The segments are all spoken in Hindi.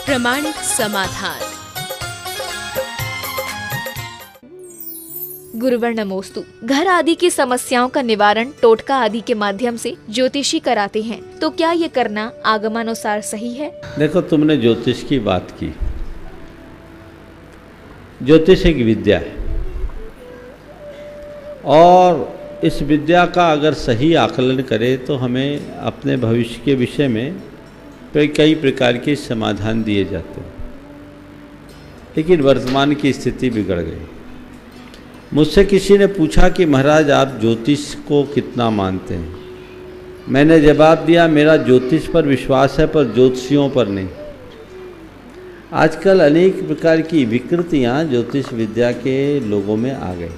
प्रामाणिक समाधान। गुरुवर नमोस्तु। घर आदि की समस्याओं का निवारण टोटका आदि के माध्यम से ज्योतिषी कराते हैं, तो क्या ये करना आगमानुसार सही है? देखो, तुमने ज्योतिष की बात की। ज्योतिष एक विद्या है और इस विद्या का अगर सही आकलन करें तो हमें अपने भविष्य के विषय में कई प्रकार के समाधान दिए जाते हैं। लेकिन वर्तमान की स्थिति बिगड़ गई। मुझसे किसी ने पूछा कि महाराज आप ज्योतिष को कितना मानते हैं? मैंने जवाब दिया, मेरा ज्योतिष पर विश्वास है पर ज्योतिषियों पर नहीं। आजकल अनेक प्रकार की विकृतियां ज्योतिष विद्या के लोगों में आ गई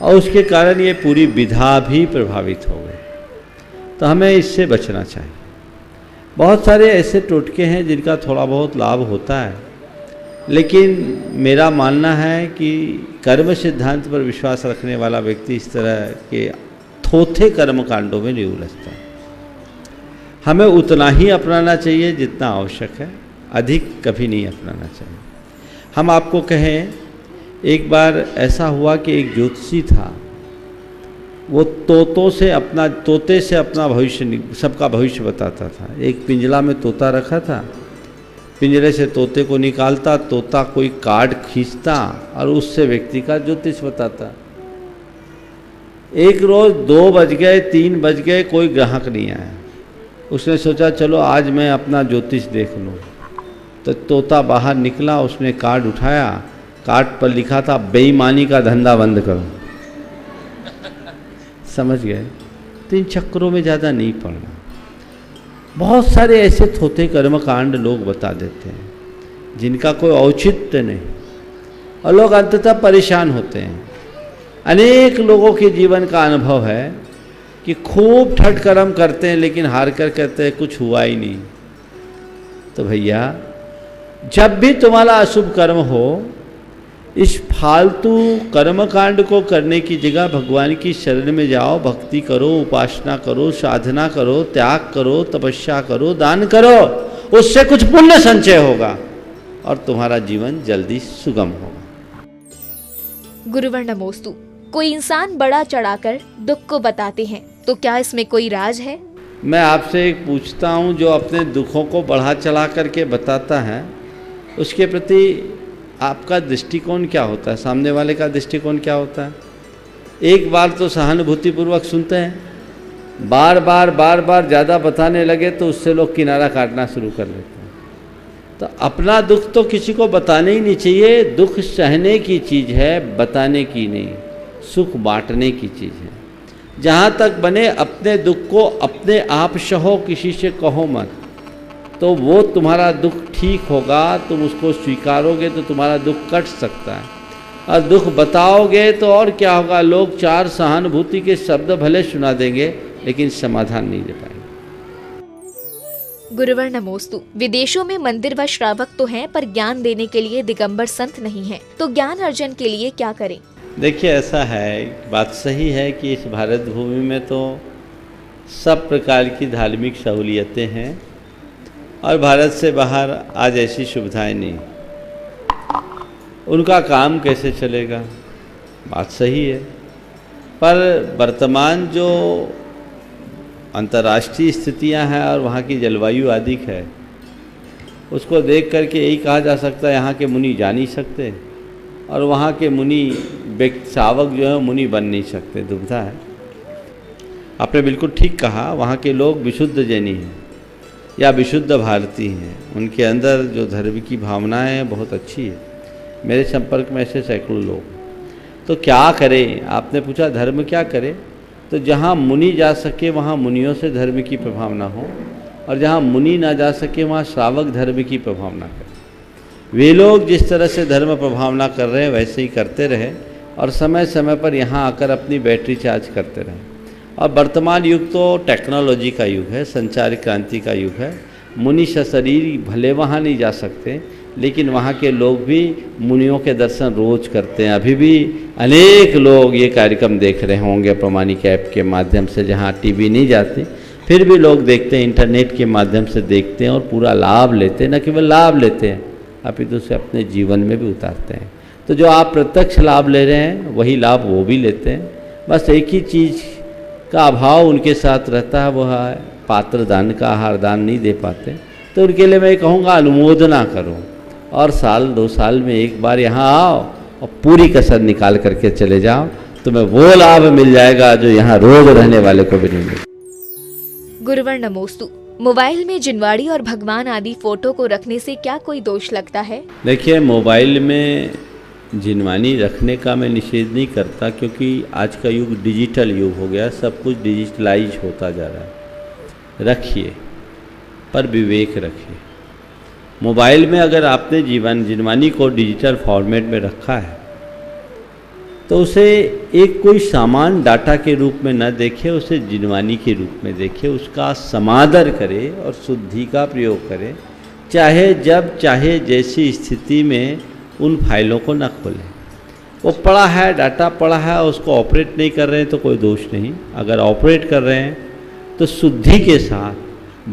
और उसके कारण ये पूरी विधा भी प्रभावित हो गई। तो हमें इससे बचना चाहिए। बहुत सारे ऐसे टोटके हैं जिनका थोड़ा बहुत लाभ होता है, लेकिन मेरा मानना है कि कर्म सिद्धांत पर विश्वास रखने वाला व्यक्ति इस तरह के थोथे कर्म कांडों में नहीं उलझता। हमें उतना ही अपनाना चाहिए जितना आवश्यक है, अधिक कभी नहीं अपनाना चाहिए। हम आपको कहें, एक बार ऐसा हुआ कि एक ज्योतिषी था, वो तोते से अपना भविष्य, सबका भविष्य बताता था। एक पिंजरा में तोता रखा था, पिंजरे से तोते को निकालता, तोता कोई कार्ड खींचता और उससे व्यक्ति का ज्योतिष बताता। एक रोज 2 बज गए, 3 बज गए, कोई ग्राहक नहीं आया। उसने सोचा चलो आज मैं अपना ज्योतिष देख लूँ। तो तोता बाहर निकला, उसने कार्ड उठाया, कार्ड पर लिखा था बेईमानी का धंधा बंद करो। समझ गए? तो इन चक्करों में ज़्यादा नहीं पड़ना। बहुत सारे ऐसे थोथे कर्मकांड लोग बता देते हैं जिनका कोई औचित्य नहीं और लोग अंततः परेशान होते हैं। अनेक लोगों के जीवन का अनुभव है कि खूब ठट कर्म करते हैं लेकिन हार कर कहते हैं कुछ हुआ ही नहीं। तो भैया, जब भी तुम्हारा अशुभ कर्म हो, इस फालतू कर्मकांड को करने की जगह भगवान की शरण में जाओ, भक्ति करो, उपासना करो, साधना करो, त्याग करो, तपस्या करो, दान करो। उससे कुछ पुण्य संचय होगा और तुम्हारा जीवन जल्दी सुगम होगा। गुरुवर नमोस्तु। कोई इंसान बड़ा चढ़ाकर दुख को बताते हैं, तो क्या इसमें कोई राज है? मैं आपसे एक पूछता हूँ, जो अपने दुखों को बढ़ा चढ़ा करके बताता है, उसके प्रति आपका दृष्टिकोण क्या होता है? सामने वाले का दृष्टिकोण क्या होता है? एक बार तो सहानुभूतिपूर्वक सुनते हैं, बार बार ज़्यादा बताने लगे तो उससे लोग किनारा काटना शुरू कर देते हैं। तो अपना दुख तो किसी को बताने ही नहीं चाहिए। दुख सहने की चीज़ है, बताने की नहीं। सुख बांटने की चीज़ है। जहाँ तक बने अपने दुख को अपने आप सहो, किसी से कहो मत, तो वो तुम्हारा दुख ठीक होगा। तुम उसको स्वीकारोगे तो तुम्हारा दुख कट सकता है। और दुख बताओगे तो और क्या होगा, लोग 4 सहानुभूति के शब्द भले सुना देंगे लेकिन समाधान नहीं दे पाएंगे। गुरुवर नमोस्तु। विदेशों में मंदिर व श्रावक तो हैं, पर ज्ञान देने के लिए दिगंबर संत नहीं है, तो ज्ञान अर्जन के लिए क्या करें? देखिए, ऐसा है, बात सही है कि इस भारत भूमि में तो सब प्रकार की धार्मिक सहूलियतें हैं और भारत से बाहर आज ऐसी सुविधाएं नहीं। उनका काम कैसे चलेगा? बात सही है, पर वर्तमान जो अंतर्राष्ट्रीय स्थितियां हैं और वहाँ की जलवायु आदि है, उसको देख करके यही कहा जा सकता है यहाँ के मुनि जा नहीं सकते और वहाँ के मुनि श्रावक जो है मुनि बन नहीं सकते। दुविधा है। आपने बिल्कुल ठीक कहा, वहाँ के लोग विशुद्ध जैनी हैं या विशुद्ध भारतीय हैं। उनके अंदर जो धर्म की भावनाएं हैं बहुत अच्छी है। मेरे संपर्क में ऐसे सैकड़ों लोग। तो क्या करें? आपने पूछा धर्म क्या करे, तो जहाँ मुनि जा सके वहाँ मुनियों से धर्म की प्रभावना हो और जहाँ मुनि ना जा सके वहाँ श्रावक धर्म की प्रभावना करें। वे लोग जिस तरह से धर्म प्रभावना कर रहे हैं वैसे ही करते रहे और समय समय पर यहाँ आकर अपनी बैटरी चार्ज करते रहें। और वर्तमान युग तो टेक्नोलॉजी का युग है, संचार क्रांति का युग है। मुनि सशरीर भले वहाँ नहीं जा सकते, लेकिन वहाँ के लोग भी मुनियों के दर्शन रोज करते हैं। अभी भी अनेक लोग ये कार्यक्रम देख रहे होंगे प्रामाणिक ऐप के माध्यम से, जहाँ टीवी नहीं जाती, फिर भी लोग देखते हैं, इंटरनेट के माध्यम से देखते हैं और पूरा लाभ लेते हैं। न केवल लाभ लेते हैं अपितु उसे अपने जीवन में भी उतारते हैं। तो जो आप प्रत्यक्ष लाभ ले रहे हैं वही लाभ वो भी लेते हैं। बस एक ही चीज़ का अभाव उनके साथ रहता है, वह है पात्र दान का, आहार दान नहीं दे पाते। तो उनके लिए मैं कहूँगा अनुमोदना करो और साल 2 साल में एक बार यहाँ आओ और पूरी कसर निकाल करके चले जाओ, तुम्हें वो लाभ मिल जाएगा जो यहाँ रोज रहने वाले को भी नहीं मिले। गुरुवर नमोस्तु। मोबाइल में जिनवाड़ी और भगवान आदि फोटो को रखने से क्या कोई दोष लगता है? देखिए, मोबाइल में जिनवानी रखने का मैं निषेध नहीं करता, क्योंकि आज का युग डिजिटल युग हो गया, सब कुछ डिजिटलाइज होता जा रहा है। रखिए, पर विवेक रखिए। मोबाइल में अगर आपने जिनवानी को डिजिटल फॉर्मेट में रखा है तो उसे एक कोई सामान डाटा के रूप में न देखे, उसे जिनवानी के रूप में देखे, उसका समादर करे और शुद्धि का प्रयोग करे। चाहे जब चाहे जैसी स्थिति में उन फाइलों को न खोलें। वो पड़ा है, डाटा पड़ा है, उसको ऑपरेट नहीं कर रहे हैं तो कोई दोष नहीं। अगर ऑपरेट कर रहे हैं तो शुद्धि के साथ,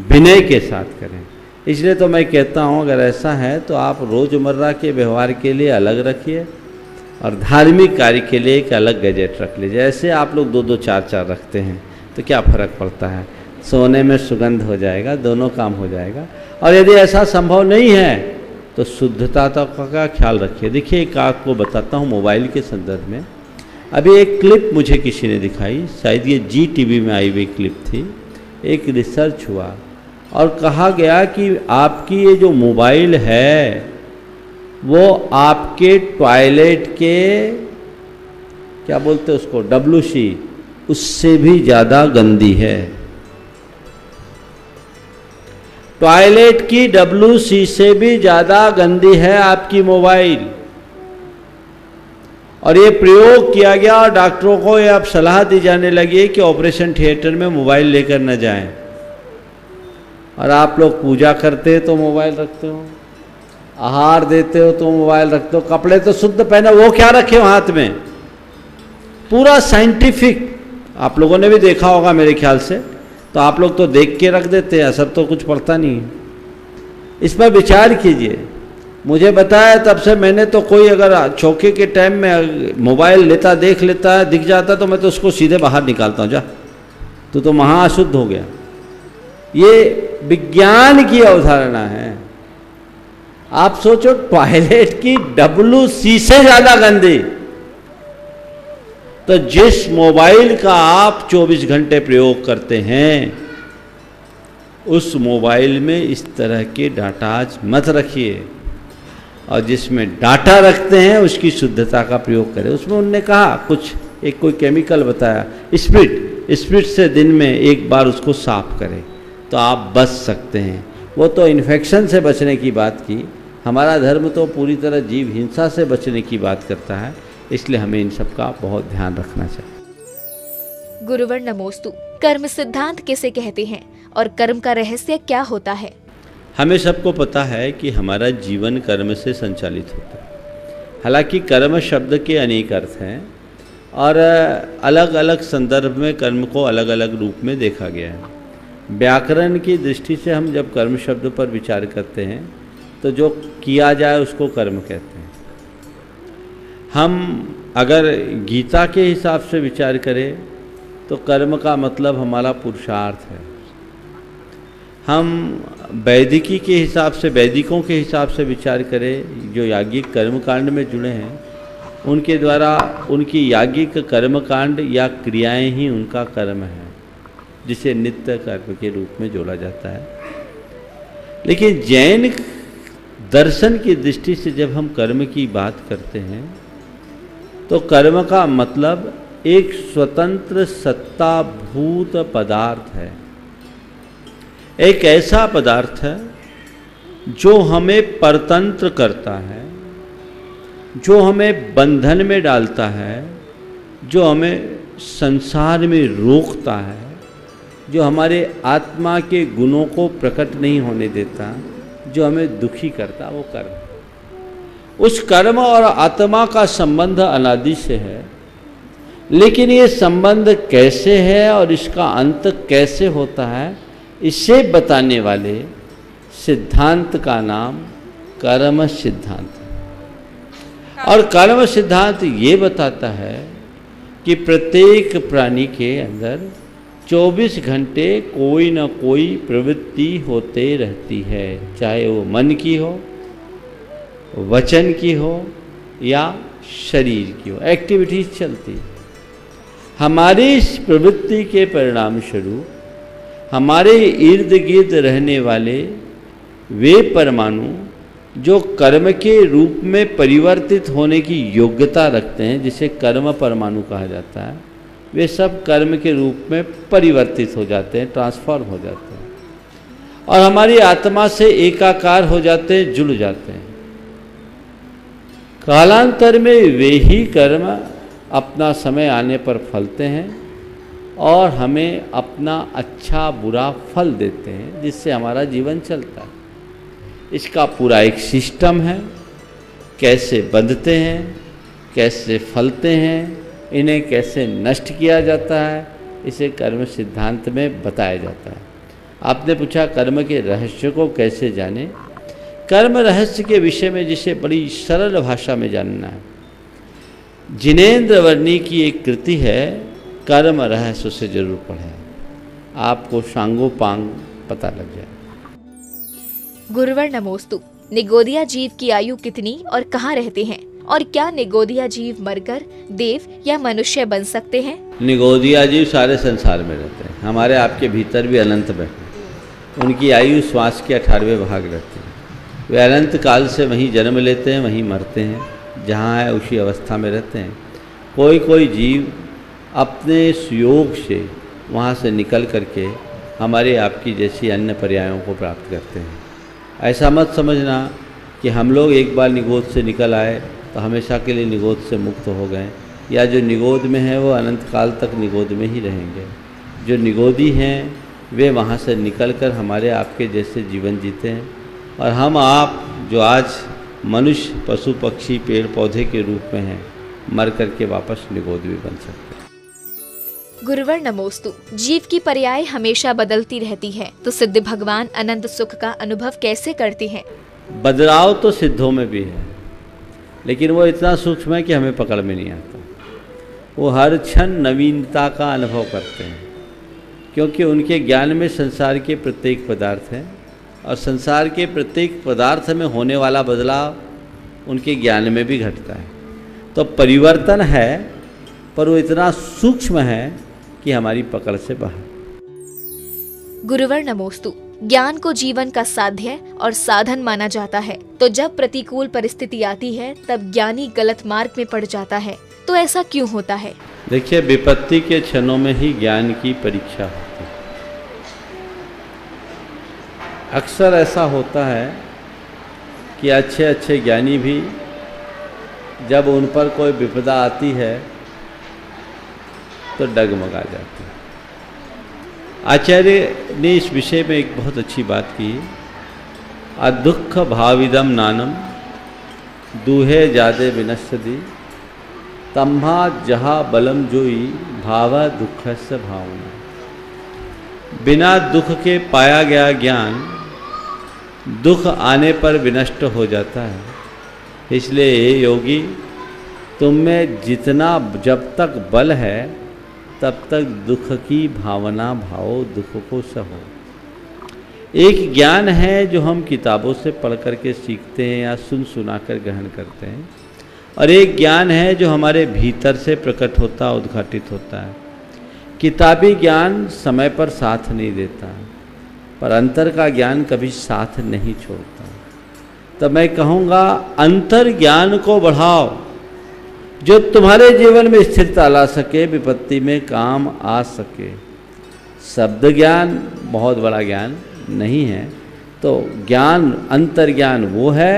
विनय के साथ करें। इसलिए तो मैं कहता हूँ, अगर ऐसा है तो आप रोज़मर्रा के व्यवहार के लिए अलग रखिए और धार्मिक कार्य के लिए एक अलग गैजेट रख लीजिए। ऐसे आप लोग 2-2, 4-4 रखते हैं तो क्या फ़र्क पड़ता है? सोने में सुगंध हो जाएगा, दोनों काम हो जाएगा। और यदि ऐसा संभव नहीं है तो शुद्धता का ख्याल रखिए। देखिए, एक आपको बताता हूँ मोबाइल के संदर्भ में। अभी एक क्लिप मुझे किसी ने दिखाई, शायद ये GTV में आई हुई क्लिप थी। एक रिसर्च हुआ और कहा गया कि आपकी ये जो मोबाइल है वो आपके टॉयलेट के, क्या बोलते हैं उसको, WC, उससे भी ज़्यादा गंदी है। टॉयलेट की WC से भी ज़्यादा गंदी है आपकी मोबाइल। और ये प्रयोग किया गया और डॉक्टरों को ये अब सलाह दी जाने लगी कि ऑपरेशन थिएटर में मोबाइल लेकर न जाएं। और आप लोग पूजा करते तो मोबाइल रखते हो, आहार देते हो तो मोबाइल रखते हो, कपड़े तो शुद्ध पहने, वो क्या रखे हो हाथ में? पूरा साइंटिफिक आप लोगों ने भी देखा होगा मेरे ख्याल से। तो आप लोग तो देख के रख देते हैं, असर तो कुछ पड़ता नहीं है। इस पर विचार कीजिए। मुझे बताया तब से मैंने तो, कोई अगर चौके के टाइम में मोबाइल लेता, देख लेता है, दिख जाता तो मैं तो उसको सीधे बाहर निकालता हूँ, जा तू तो महाअशुद्ध हो गया। ये विज्ञान की अवधारणा है। आप सोचो, टॉयलेट की WC से ज़्यादा गंदी। तो जिस मोबाइल का आप 24 घंटे प्रयोग करते हैं उस मोबाइल में इस तरह के डाटाज मत रखिए, और जिसमें डाटा रखते हैं उसकी शुद्धता का प्रयोग करें। उसमें उन्होंने कहा कुछ, एक कोई केमिकल बताया, स्प्रिट से दिन में एक बार उसको साफ करें तो आप बच सकते हैं। वो तो इन्फेक्शन से बचने की बात की। हमारा धर्म तो पूरी तरह जीव हिंसा से बचने की बात करता है, इसलिए हमें इन सब का बहुत ध्यान रखना चाहिए। गुरुवर नमोस्तु। कर्म सिद्धांत किसे कहते हैं और कर्म का रहस्य क्या होता है? हमें सबको पता है कि हमारा जीवन कर्म से संचालित होता है। हालांकि कर्म शब्द के अनेक अर्थ हैं और अलग अलग संदर्भ में कर्म को अलग अलग रूप में देखा गया है। व्याकरण की दृष्टि से हम जब कर्म शब्द पर विचार करते हैं तो जो किया जाए उसको कर्म कहते हैं। हम अगर गीता के हिसाब से विचार करें तो कर्म का मतलब हमारा पुरुषार्थ है। हम वैदिकी के हिसाब से, वैदिकों के हिसाब से विचार करें, जो याज्ञिक कर्मकांड में जुड़े हैं उनके द्वारा उनकी याज्ञिक कर्मकांड या क्रियाएं ही उनका कर्म है, जिसे नित्य कर्म के रूप में जोड़ा जाता है। लेकिन जैन दर्शन की दृष्टि से जब हम कर्म की बात करते हैं तो कर्म का मतलब एक स्वतंत्र सत्ताभूत पदार्थ है। एक ऐसा पदार्थ है जो हमें परतंत्र करता है, जो हमें बंधन में डालता है, जो हमें संसार में रोकता है, जो हमारे आत्मा के गुणों को प्रकट नहीं होने देता, जो हमें दुखी करता, वो कर्म। उस कर्म और आत्मा का संबंध अनादि से है। लेकिन ये संबंध कैसे है और इसका अंत कैसे होता है, इसे बताने वाले सिद्धांत का नाम कर्म सिद्धांत है। और कर्म सिद्धांत ये बताता है कि प्रत्येक प्राणी के अंदर 24 घंटे कोई ना कोई प्रवृत्ति होते रहती है, चाहे वो मन की हो, वचन की हो या शरीर की हो, एक्टिविटीज चलती। हमारी इस प्रवृत्ति के परिणाम स्वरूप हमारे इर्द गिर्द रहने वाले वे परमाणु जो कर्म के रूप में परिवर्तित होने की योग्यता रखते हैं, जिसे कर्म परमाणु कहा जाता है, वे सब कर्म के रूप में परिवर्तित हो जाते हैं, ट्रांसफॉर्म हो जाते हैं और हमारी आत्मा से एकाकार हो जाते हैं, जुड़ जाते हैं। कालांतर में वे ही कर्म अपना समय आने पर फलते हैं और हमें अपना अच्छा बुरा फल देते हैं, जिससे हमारा जीवन चलता है। इसका पूरा एक सिस्टम है, कैसे बंधते हैं, कैसे फलते हैं, इन्हें कैसे नष्ट किया जाता है, इसे कर्म सिद्धांत में बताया जाता है। आपने पूछा कर्म के रहस्य को कैसे जाने। कर्म रहस्य के विषय में जिसे बड़ी सरल भाषा में जानना है, जिनेंद्र वर्णी की एक कृति है कर्म रहस्य, से जरूर पढ़ें, आपको सांगोपांग पता लग जाए। गुरुवर नमोस्तु। निगोदिया जीव की आयु कितनी और कहाँ रहते हैं, और क्या निगोदिया जीव मरकर देव या मनुष्य बन सकते हैं? निगोदिया जीव सारे संसार में रहते हैं, हमारे आपके भीतर भी अनंत में है। उनकी आयु श्वास के 18वें भाग रहती है। वे अनंत काल से वहीं जन्म लेते हैं, वहीं मरते हैं, जहाँ है उसी अवस्था में रहते हैं। कोई कोई जीव अपने सुयोग से वहाँ से निकल करके हमारे आपकी जैसी अन्य पर्यायों को प्राप्त करते हैं। ऐसा मत समझना कि हम लोग एक बार निगोद से निकल आए तो हमेशा के लिए निगोद से मुक्त हो गए, या जो निगोद में है वो अनंत काल तक निगोद में ही रहेंगे। जो निगोदी हैं वे वहाँ से निकलकर हमारे आपके जैसे जीवन जीते हैं, और हम आप जो आज मनुष्य, पशु, पक्षी, पेड़ पौधे के रूप में हैं, मर करके वापस निगोद भी बन सकते हैं। गुरुवर नमोस्तु। जीव की पर्याय हमेशा बदलती रहती है, तो सिद्ध भगवान अनंत सुख का अनुभव कैसे करते हैं? बदलाव तो सिद्धों में भी है, लेकिन वो इतना सूक्ष्म है कि हमें पकड़ में नहीं आता। वो हर क्षण नवीनता का अनुभव करते हैं, क्योंकि उनके ज्ञान में संसार के प्रत्येक पदार्थ हैं, और संसार के प्रत्येक पदार्थ में होने वाला बदलाव उनके ज्ञान में भी घटता है। तो परिवर्तन है, पर वो इतना सूक्ष्म है कि हमारी पकड़ से बाहर। गुरुवर नमोस्तु। ज्ञान को जीवन का साध्य और साधन माना जाता है, तो जब प्रतिकूल परिस्थिति आती है तब ज्ञानी गलत मार्ग में पड़ जाता है, तो ऐसा क्यों होता है? देखिए, विपत्ति के क्षणों में ही ज्ञान की परीक्षा होती है। अक्सर ऐसा होता है कि अच्छे अच्छे ज्ञानी भी जब उन पर कोई विपदा आती है तो डगमगा जाते हैं। आचार्य ने इस विषय में एक बहुत अच्छी बात की, अदुख भाविदम नानम दूहे जादे विनश्यति तम्भा जहा बलम जोई भावा दुखस्य भावना। बिना दुख के पाया गया ज्ञान दुख आने पर विनष्ट हो जाता है। इसलिए ये योगी, तुम में जितना जब तक बल है तब तक दुख की भावना भावो, दुख को सहो। एक ज्ञान है जो हम किताबों से पढ़ करके सीखते हैं या सुन सुना कर ग्रहण करते हैं, और एक ज्ञान है जो हमारे भीतर से प्रकट होता, उद्घाटित होता है। किताबी ज्ञान समय पर साथ नहीं देता, पर अंतर का ज्ञान कभी साथ नहीं छोड़ता। तो मैं कहूँगा, अंतर ज्ञान को बढ़ाओ, जो तुम्हारे जीवन में स्थिरता ला सके, विपत्ति में काम आ सके। शब्द ज्ञान बहुत बड़ा ज्ञान नहीं है, तो ज्ञान, अंतर ज्ञान वो है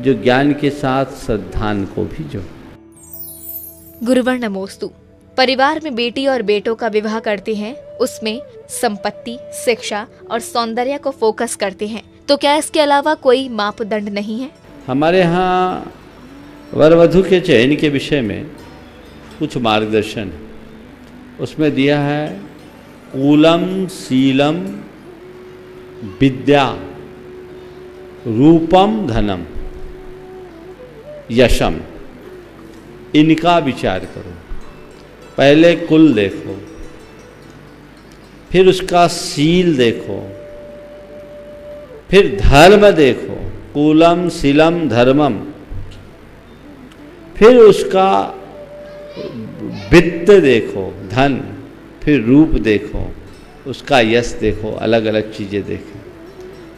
जो ज्ञान के साथ श्रद्धान को भी जोड़े। गुरुवर नमोस्तु। परिवार में बेटी और बेटों का विवाह करते हैं, उसमें संपत्ति, शिक्षा और सौंदर्य को फोकस करते हैं, तो क्या इसके अलावा कोई मापदंड नहीं है? हमारे यहाँ वर वधू के चयन के विषय में कुछ मार्गदर्शन उसमें दिया है। कूलम शीलम विद्या रूपम धनम यशम, इनका विचार करो। पहले कुल देखो, फिर उसका शील देखो, फिर धर्म देखो, कूलम शीलम धर्मम, फिर उसका वित्त देखो धन, फिर रूप देखो, उसका यश देखो, अलग अलग चीज़ें देखो,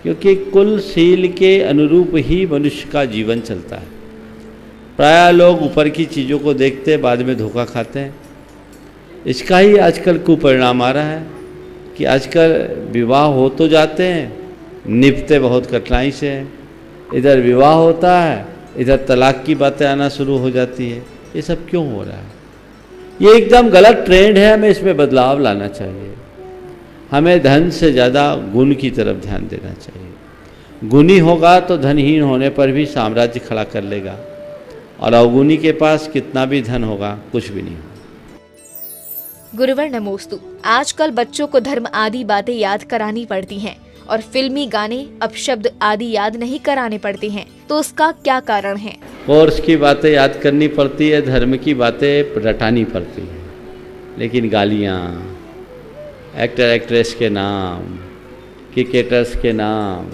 क्योंकि कुल शील के अनुरूप ही मनुष्य का जीवन चलता है। प्रायः लोग ऊपर की चीज़ों को देखते बाद में धोखा खाते हैं। इसका ही आजकल कुपरिणाम आ रहा है कि आजकल विवाह हो तो जाते हैं, निपटते बहुत कठिनाई से हैं। इधर विवाह होता है, इधर तलाक की बातें आना शुरू हो जाती है। ये सब क्यों हो रहा है? ये एकदम गलत ट्रेंड है, हमें इसमें बदलाव लाना चाहिए। हमें धन से ज़्यादा गुण की तरफ ध्यान देना चाहिए। गुणी होगा तो धनहीन होने पर भी साम्राज्य खड़ा कर लेगा, और अवगुणी के पास कितना भी धन होगा कुछ भी नहीं होगा। गुरुवर नमोस्तु। आजकल बच्चों को धर्म आदि बातें याद करानी पड़ती हैं और फिल्मी गाने अपशब्द आदि याद नहीं कराने पड़ते हैं, तो उसका क्या कारण है? कोर्स की बातें याद करनी पड़ती है, धर्म की बातें रटानी पड़ती है, लेकिन गालियाँ, एक्टर एक्ट्रेस के नाम, क्रिकेटर्स के नाम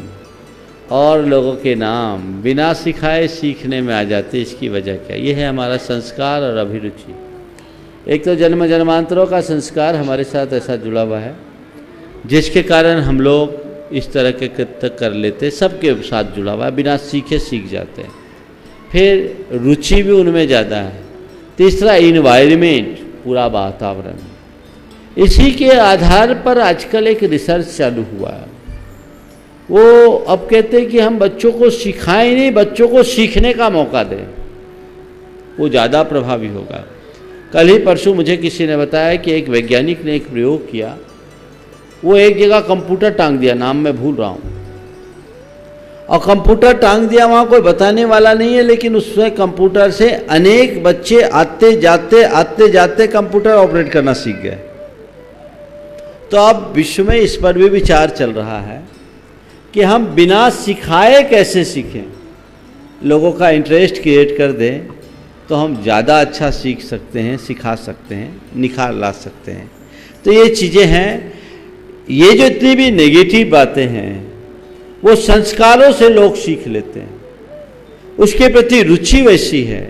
और लोगों के नाम बिना सिखाए सीखने में आ जाते। इसकी वजह क्या? ये है हमारा संस्कार और अभिरुचि। एक तो जन्म जन्मांतरों का संस्कार हमारे साथ ऐसा जुड़ा हुआ है, जिसके कारण हम लोग इस तरह के कृत्य कर लेते, सबके साथ जुड़ा हुआ है, बिना सीखे सीख जाते हैं। फिर रुचि भी उनमें ज़्यादा है। तीसरा इन्वायरमेंट, पूरा वातावरण। इसी के आधार पर आजकल एक रिसर्च चालू हुआ है। वो अब कहते हैं कि हम बच्चों को सिखाएं नहीं, बच्चों को सीखने का मौका दें, वो ज़्यादा प्रभावी होगा। कल ही परसों मुझे किसी ने बताया कि एक वैज्ञानिक ने एक प्रयोग किया। वो एक जगह कंप्यूटर टांग दिया, नाम मैं भूल रहा हूँ, और कंप्यूटर टांग दिया, वहाँ कोई बताने वाला नहीं है, लेकिन उससे कंप्यूटर से अनेक बच्चे आते जाते कंप्यूटर ऑपरेट करना सीख गए। तो अब विश्व में इस पर भी विचार चल रहा है कि हम बिना सिखाए कैसे सीखें। लोगों का इंटरेस्ट क्रिएट कर दें तो हम ज़्यादा अच्छा सीख सकते हैं, सिखा सकते हैं, निखार ला सकते हैं। तो ये चीज़ें हैं। ये जो इतनी भी नेगेटिव बातें हैं वो संस्कारों से लोग सीख लेते हैं, उसके प्रति रुचि वैसी है,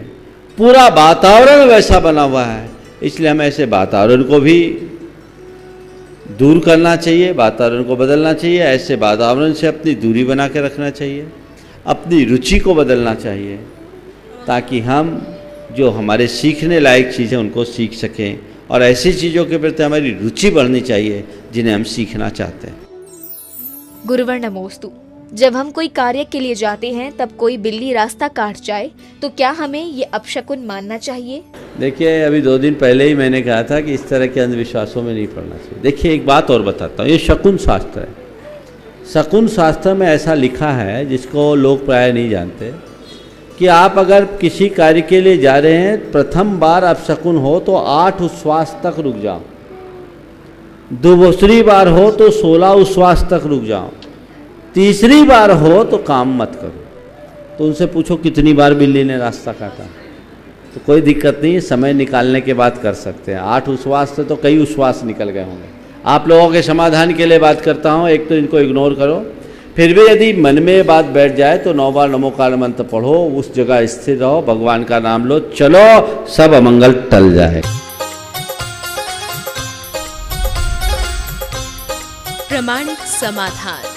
पूरा वातावरण वैसा बना हुआ है। इसलिए हमें ऐसे वातावरण को भी दूर करना चाहिए, वातावरण को बदलना चाहिए। ऐसे वातावरण से अपनी दूरी बना के रखना चाहिए, अपनी रुचि को बदलना चाहिए, ताकि हम जो हमारे सीखने लायक चीज़ें उनको सीख सकें, और ऐसी चीज़ों के प्रति हमारी रुचि बढ़नी चाहिए जिन्हें हम सीखना चाहते हैं। गुरुवर नमोस्तु। जब हम कोई कार्य के लिए जाते हैं तब कोई बिल्ली रास्ता काट जाए तो क्या हमें ये अपशकुन मानना चाहिए? देखिए, अभी 2 दिन पहले ही मैंने कहा था कि इस तरह के अंधविश्वासों में नहीं पड़ना चाहिए। देखिए, एक बात और बताता हूँ, ये शकुन शास्त्र है। शकुन शास्त्र में ऐसा लिखा है, जिसको लोग प्राय नहीं जानते, कि आप अगर किसी कार्य के लिए जा रहे हैं, प्रथम बार अपशकुन हो तो 8 उच्छ्वास तक रुक जाओ, दूसरी बार हो तो 16 उच्छ्वास तक रुक जाओ, तीसरी बार हो तो काम मत करो। तो उनसे पूछो कितनी बार बिल्ली ने रास्ता काटा, तो कोई दिक्कत नहीं है, समय निकालने के बाद कर सकते हैं। 8 उच्छ्वास से तो कई उच्छ्वास निकल गए होंगे। आप लोगों के समाधान के लिए बात करता हूँ, एक तो इनको इग्नोर करो, फिर भी यदि मन में बात बैठ जाए तो 9 बार नमोकार मंत्र पढ़ो, उस जगह स्थिर रहो, भगवान का नाम लो, चलो सब अमंगल टल जाए। प्रमाणिक समाधान।